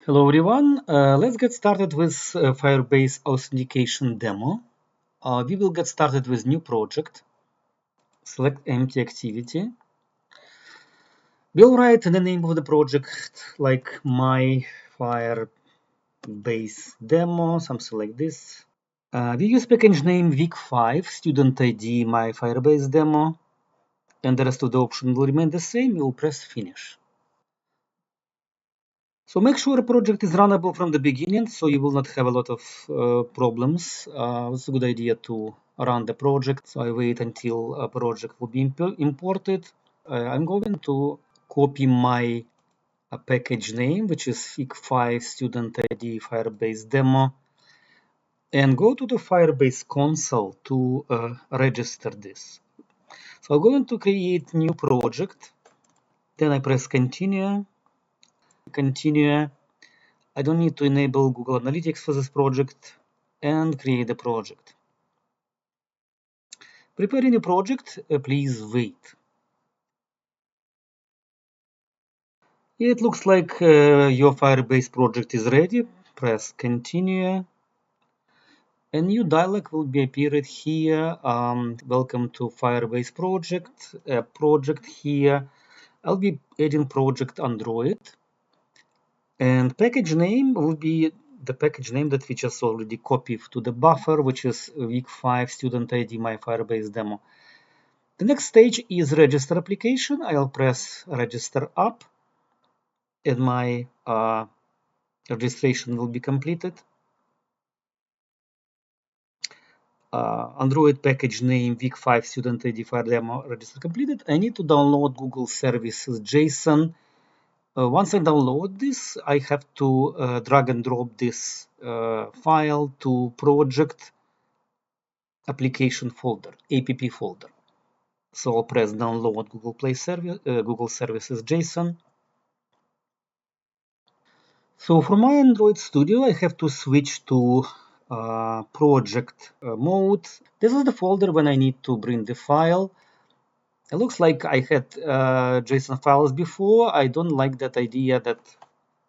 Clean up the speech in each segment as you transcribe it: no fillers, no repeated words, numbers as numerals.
Hello everyone, let's get started with FireBase Authentication demo. We will get started with new project. Select empty activity. We'll write the name of the project like my FireBase demo, something like this. We use package name week5, student ID my FireBase demo, and the rest of the option will remain the same. We'll press finish. So make sure a project is runnable from the beginning, so you will not have a lot of problems. It's a good idea to run the project. So I wait until a project will be imported. I'm going to copy my package name, which is FIG5 student ID Firebase demo, and go to the Firebase console to register this. So I'm going to create new project. Then I press continue. I don't need to enable Google Analytics for this project and create a project. Preparing a project, please wait. It looks like your Firebase project is ready. Press continue. A new dialog will be appeared here. Welcome to Firebase project. Project here. I'll be adding project Android. And package name will be the package name that we just already copied to the buffer, which is week 5 student ID my Firebase demo. The next stage is register application. I'll press register up and my registration will be completed. Android package name week 5 student ID Fire demo register completed. I need to download Google services JSON. Once I download this, I have to drag and drop this file to project application folder, app folder. So I'll press download Google Play service, Google Services JSON. So for my Android Studio, I have to switch to project mode. This is the folder when I need to bring the file. It looks like I had JSON files before. I don't like that idea that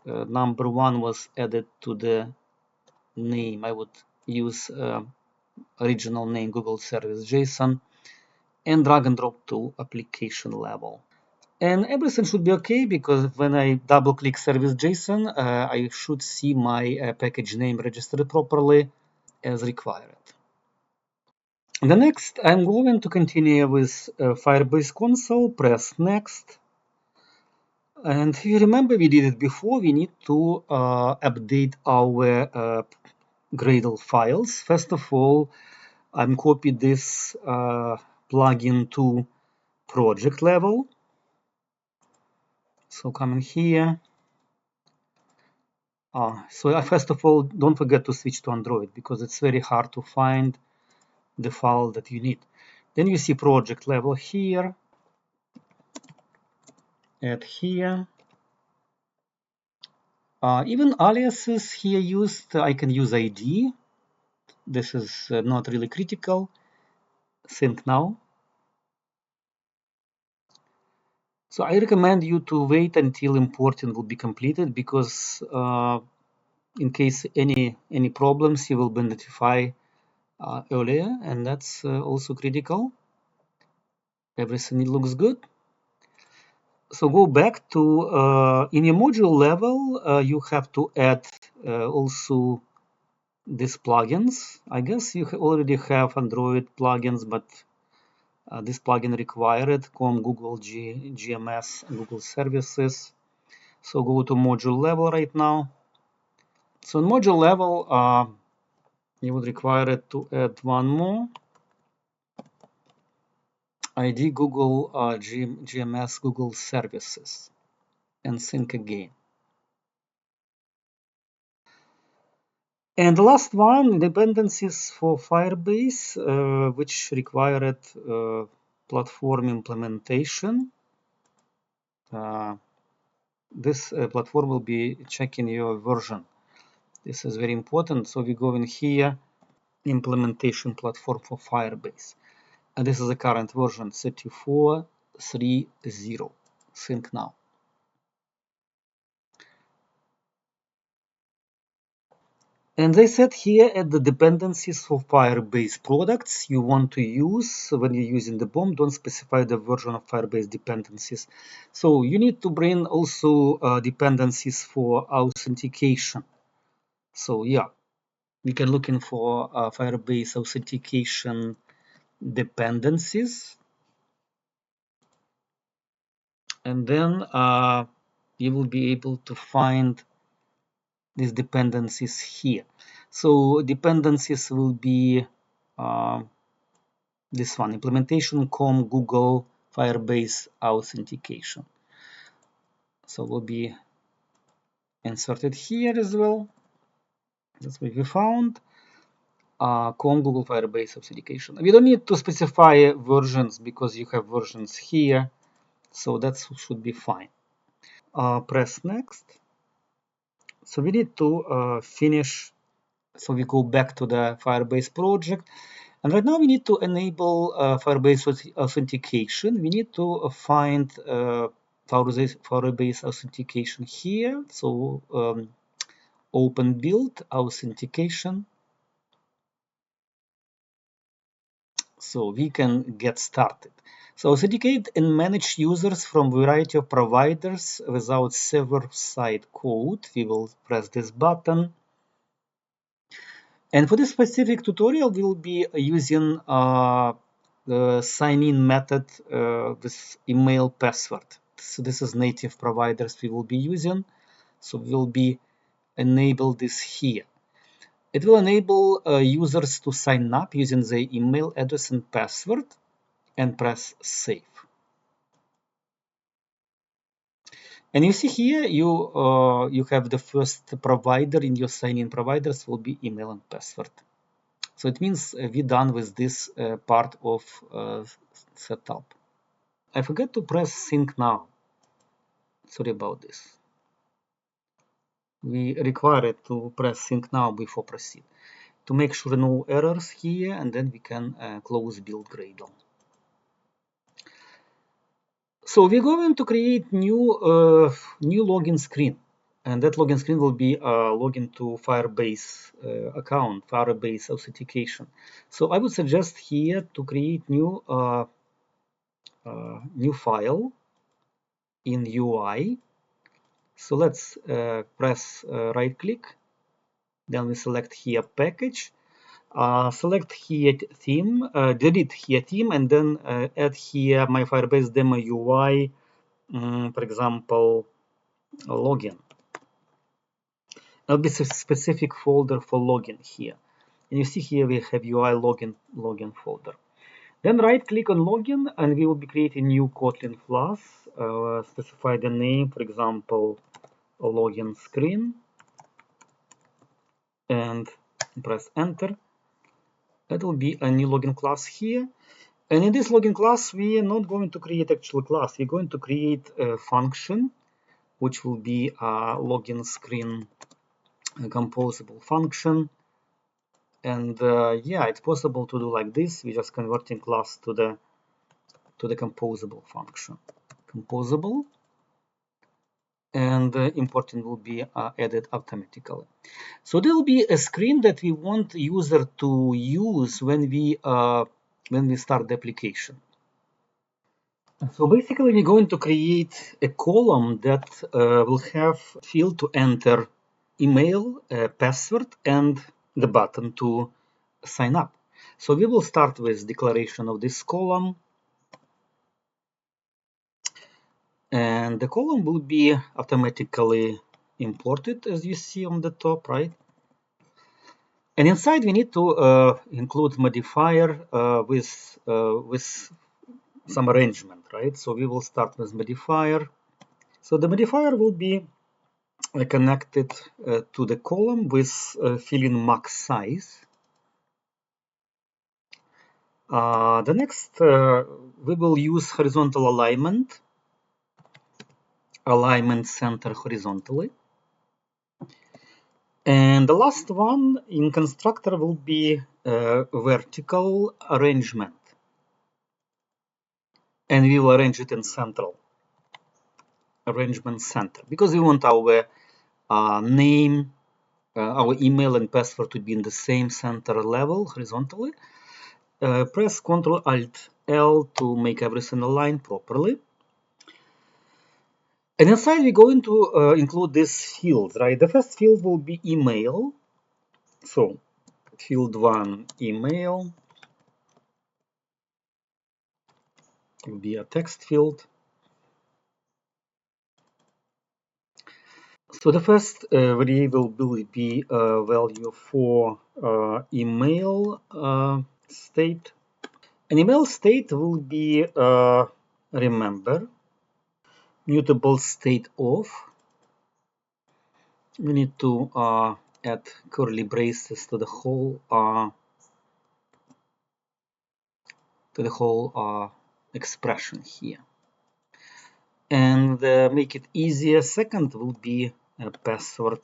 number 1 was added to the name. I would use original name Google Service JSON and drag and drop to application level. And everything should be okay because when I double click service JSON, I should see my package name registered properly as required. The next, I'm going to continue with Firebase console, press next. And if you remember, we did it before, we need to update our Gradle files. First of all, I'm copy this plugin to project level. So coming here. So first of all, don't forget to switch to Android because it's very hard to find the file that you need. Then you see project level here, add here. Even aliases here used, I can use ID. This is not really critical. Sync now. So I recommend you to wait until importing will be completed because in case any problems, you will be notified earlier, and that's also critical. Everything looks good. So go back to in your module level, you have to add also these plugins. I guess you already have Android plugins, but this plugin required COM, Google GMS, and Google Services. So go to module level right now. So in module level, you would require it to add one more. ID Google GMS Google Services and sync again. And the last one, dependencies for Firebase, which required platform implementation. This platform will be checking your version. This is very important. So we go in here, implementation platform for Firebase. And this is the current version 34.3.0. Sync now. And they said here at the dependencies for Firebase products you want to use when you're using the BOM, don't specify the version of Firebase dependencies. So you need to bring also dependencies for authentication. So yeah, we can look in for Firebase authentication dependencies. And then you will be able to find these dependencies here. So dependencies will be this one, implementation com Google Firebase authentication. So will be inserted here as well. That's what we found. Com Google Firebase authentication. We don't need to specify versions because you have versions here. So that should be fine. Press next. So we need to finish. So we go back to the Firebase project. And right now we need to enable Firebase authentication. We need to find Firebase authentication here. So open build authentication. So we can get started. So authenticate and manage users from variety of providers without server-side code. We will press this button. And for this specific tutorial, we'll be using the sign-in method with email password. So this is native providers we will be using. So we'll be enable this here. It will enable users to sign up using their email address and password and press save. And you see here, you have the first provider in your sign-in providers will be email and password. So it means we're done with this part of setup. I forgot to press sync now. Sorry about this. We require it to press sync now before proceed to make sure no errors here, and then we can close build Gradle. So we're going to create new login screen, and that login screen will be a login to Firebase account, Firebase authentication. So I would suggest here to create new file in UI. So let's press right click, then we select here package, select here theme, delete here theme, and then add here my Firebase demo UI, for example, login. There'll be a specific folder for login here. And you see here we have UI login folder. Then right click on login and we will be creating new Kotlin class, specify the name, for example, login screen, and press enter. That will be a new login class here. And in this login class, we are not going to create actual class. We're going to create a function, which will be a login screen composable function. And yeah, it's possible to do like this. We're just converting class to the composable function. Composable, and importing will be added automatically. So there will be a screen that we want user to use when we start the application. So basically, we're going to create a column that will have field to enter email, password, and the button to sign up. So we will start with declaration of this column. And the column will be automatically imported, as you see on the top, right? And inside we need to include modifier with some arrangement, right? So we will start with modifier. So the modifier will be connected to the column with filling max size. The next, we will use horizontal alignment center horizontally. And the last one in constructor will be vertical arrangement. And we will arrange it in central arrangement center because we want our name our email and password to be in the same center level horizontally. Press Ctrl Alt L to make everything align properly. And inside we're going to include these fields, right? The first field will be email. So field 1, email, will be a text field. So the first variable will be a value for email state. An email state will be remember, mutable state of. We need to add curly braces to the whole expression here. And make it easier, second will be a password,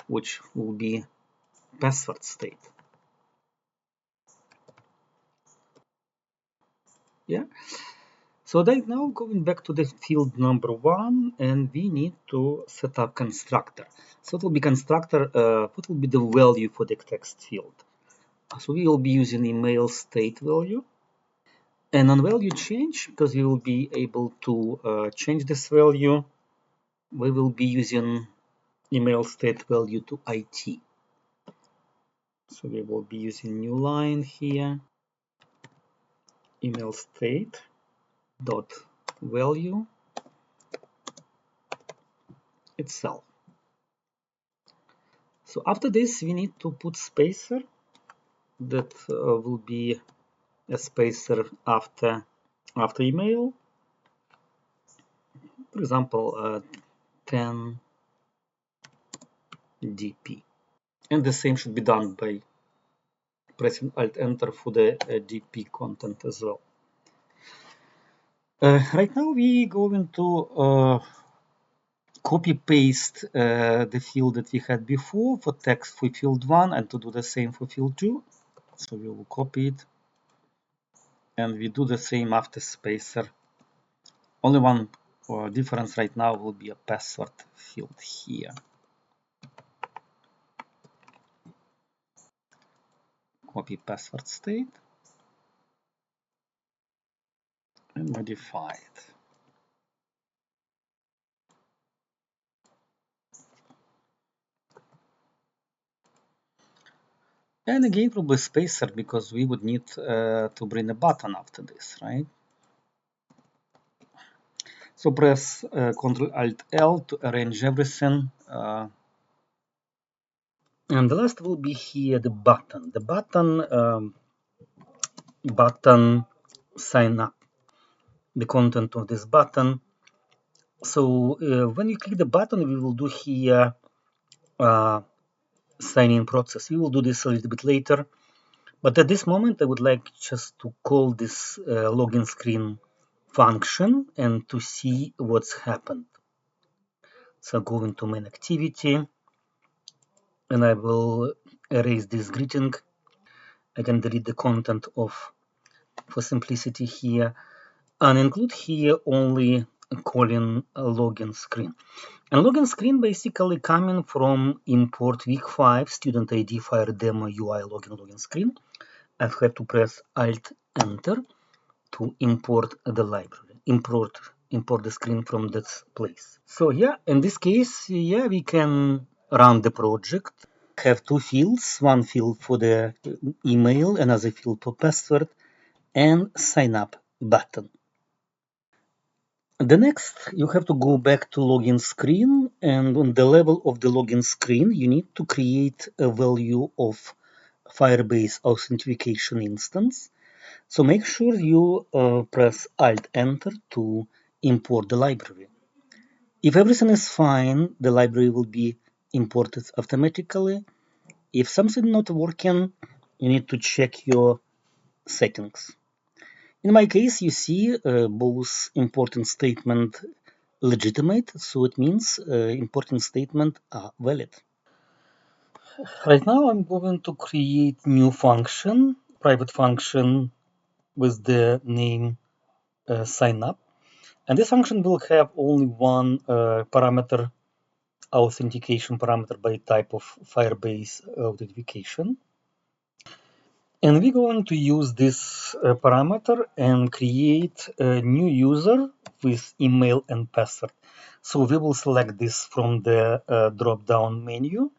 which will be password state. Yeah. So right now going back to the field number 1, and we need to set up constructor. So it will be constructor, what will be the value for the text field? So we will be using email state value. And on value change, because we will be able to change this value, we will be using email state value to IT. So we will be using new line here, email state dot value itself. So after this, we need to put spacer that will be a spacer after email. For example, 10 dp. And the same should be done by pressing Alt Enter for the dp content as well. Right now we going to copy paste the field that we had before for text for field 1 and to do the same for field 2. So we will copy it and we do the same after spacer. Only one difference right now will be a password field here. Copy password state and modify it. And again, probably spacer because we would need to bring a button after this, right? So press Ctrl Alt L to arrange everything. And the last will be here the button. The button sign up. The content of this button. So when you click the button, we will do here sign-in process. We will do this a little bit later. But at this moment, I would like just to call this login screen function and to see what's happened. So go into main activity and I will erase this greeting. I can delete the content for simplicity here and include here only calling a login screen. And login screen basically coming from import week 5 student ID fire demo UI login screen. I have to press Alt Enter to import the library, import the screen from this place. So yeah, in this case, yeah, we can run the project. Have two fields, one field for the email, another field for password, and sign up button. The next, you have to go back to login screen, and on the level of the login screen, you need to create a value of FireBase Authentication instance. So make sure you press Alt Enter to import the library. If everything is fine, the library will be imported automatically. If something not working, you need to check your settings. In my case, you see both important statement legitimate, so it means important statement are valid. Right now, I'm going to create new function, private function with the name sign up. And this function will have only one parameter authentication parameter by type of FireBase Authentication. And we're going to use this parameter and create a new user with email and password. So we will select this from the drop-down menu.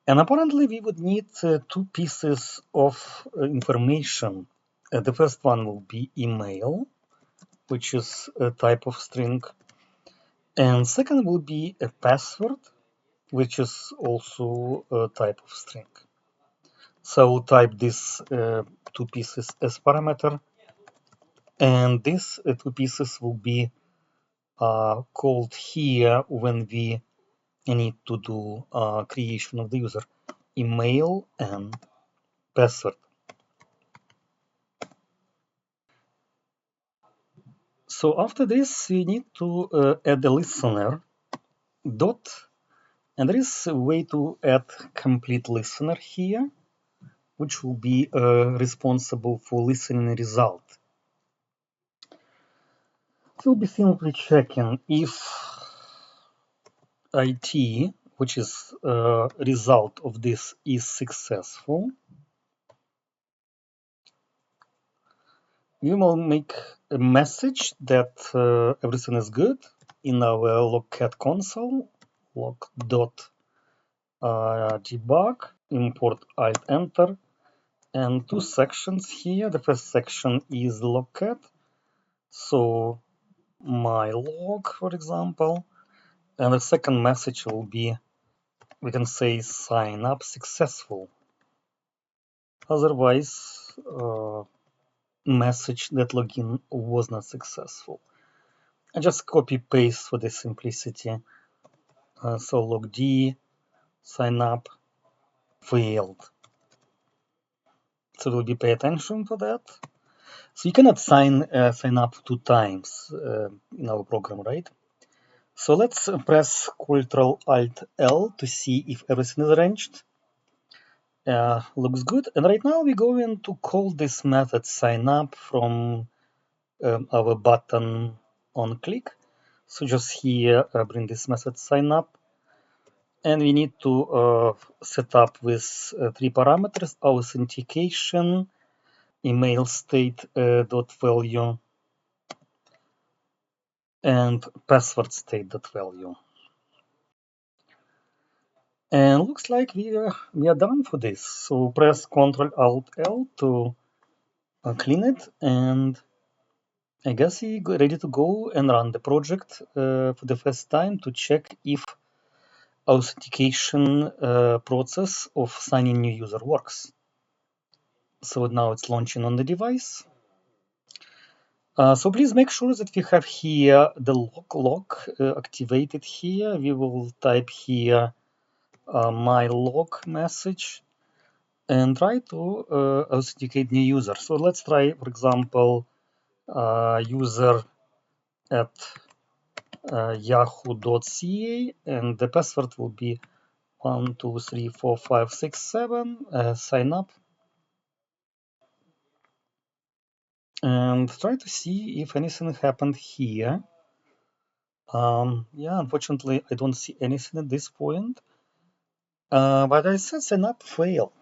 And apparently we would need two pieces of information. The first one will be email, which is a type of string. And second will be a password, which is also a type of string. So we'll type these two pieces as parameter. And these two pieces will be called here when we need to do creation of the user, email and password. So after this, we need to add a listener dot, and there is a way to add complete listener here, which will be responsible for listening result. So we'll be simply checking if IT, which is result of this, is successful. We will make a message that everything is good in our logcat console, log.debug, import alt enter, and two sections here. The first section is logcat, so my log, for example, and the second message will be, we can say, sign up successful. Otherwise, message that login was not successful. I just copy paste for the simplicity. So logd, sign up, failed. So we'll be pay attention to that. So you cannot sign up two times in our program, right? So let's press Ctrl Alt L to see if everything is arranged. Looks good. And right now we're going to call this method sign up from our button on click. So just here bring this method sign up. And we need to set up with three parameters: authentication, email state dot value, and password state dot value. And looks like we are done for this. So press Ctrl Alt L to clean it, and I guess we're ready to go and run the project for the first time to check if authentication process of signing new user works. So now it's launching on the device. So please make sure that we have here the log activated here. We will type here my log message and try to authenticate new user. So let's try, for example, user at yahoo.ca, and the password will be 123456 7. Sign up and try to see if anything happened here. Yeah, unfortunately, I don't see anything at this point. But I said sign up failed.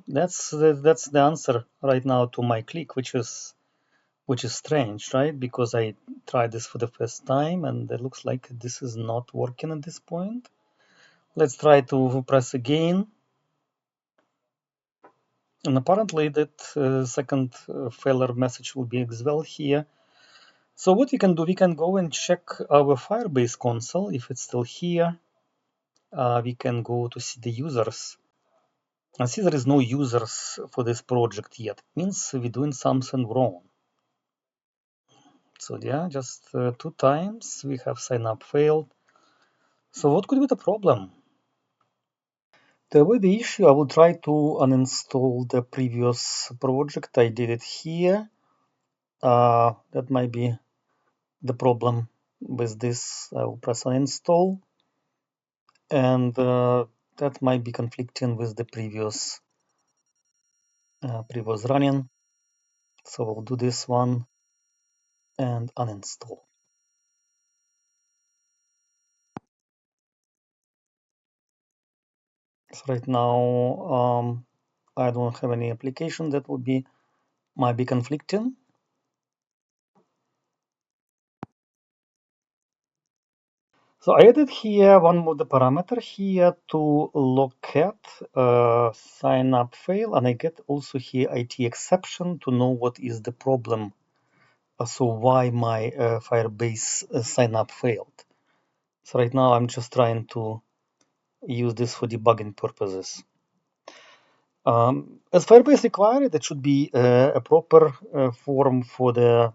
That's the answer right now to my click, which is strange, right? Because I tried this for the first time and it looks like this is not working at this point. Let's try to press again. And apparently that second failure message will be as well here. So what we can do, we can go and check our FireBase console if it's still here. We can go to see the users. I see there is no users for this project yet. It means we're doing something wrong. So yeah, just 2 times we have sign up failed. So what could be the problem? To avoid the issue, I will try to uninstall the previous project. I did it here. That might be the problem with this. I will press uninstall, and that might be conflicting with the previous running. So we'll do this one and uninstall. So right now, I don't have any application that might be conflicting. So I added here one more the parameter here to look at sign up fail, and I get also here IT exception to know what is the problem. So why my Firebase sign up failed. So right now I'm just trying to use this for debugging purposes. As Firebase required, it should be a proper form for the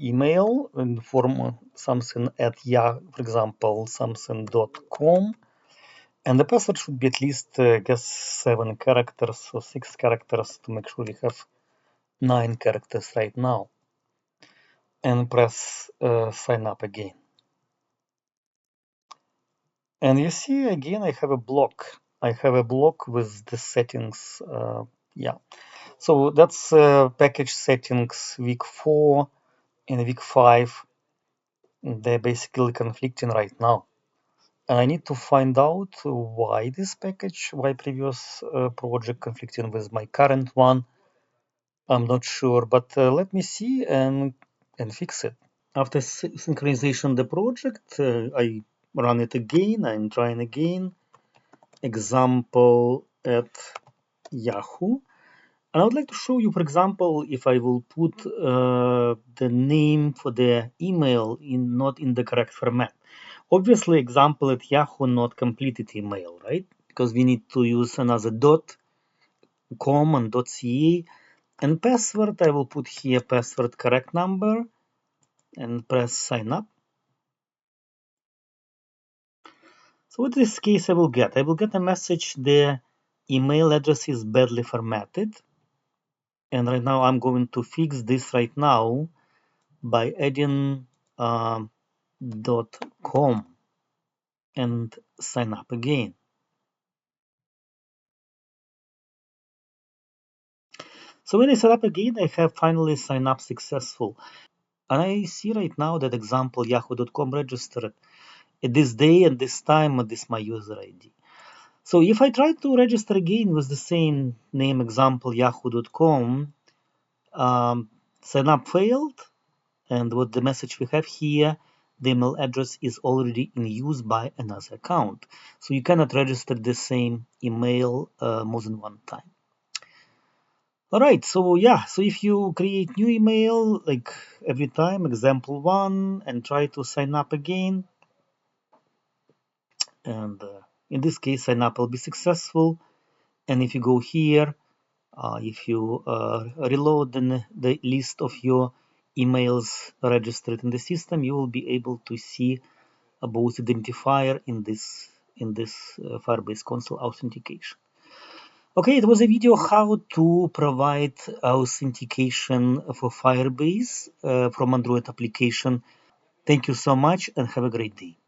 email in form something at for example, something.com, and the password should be at least, I guess, 7 characters or 6 characters to make sure we have 9 characters right now. And press sign up again. And you see again, I have a block. I have a block with the settings. Yeah. So that's package settings week 4 and week 5. They're basically conflicting right now. And I need to find out why this package, why previous project conflicting with my current one. I'm not sure, but let me see and fix it. After synchronization the project, I run it again. I'm trying again. Example at Yahoo. And I would like to show you, for example, if I will put the name for the email not in the correct format. Obviously, example at Yahoo not completed email, right? Because we need to use another .com and .ca. And password, I will put here password correct number and press sign up. So in this case, I will get a message the email address is badly formatted. And right now I'm going to fix this right now by adding .com and sign up again. So when I sign up again, I have finally signed up successful. And I see right now that example yahoo.com registered at this day and this time and this my user ID. So if I try to register again with the same name example yahoo.com, sign up failed, and what the message we have here, the email address is already in use by another account. So you cannot register the same email more than one time. All right, so yeah, so if you create new email like every time, example 1, and try to sign up again, and in this case, sign up will be successful. And if you go here, if you reload the list of your emails registered in the system, you will be able to see both identifier in this Firebase console authentication. Okay, it was a video how to provide authentication for Firebase from Android application. Thank you so much and have a great day.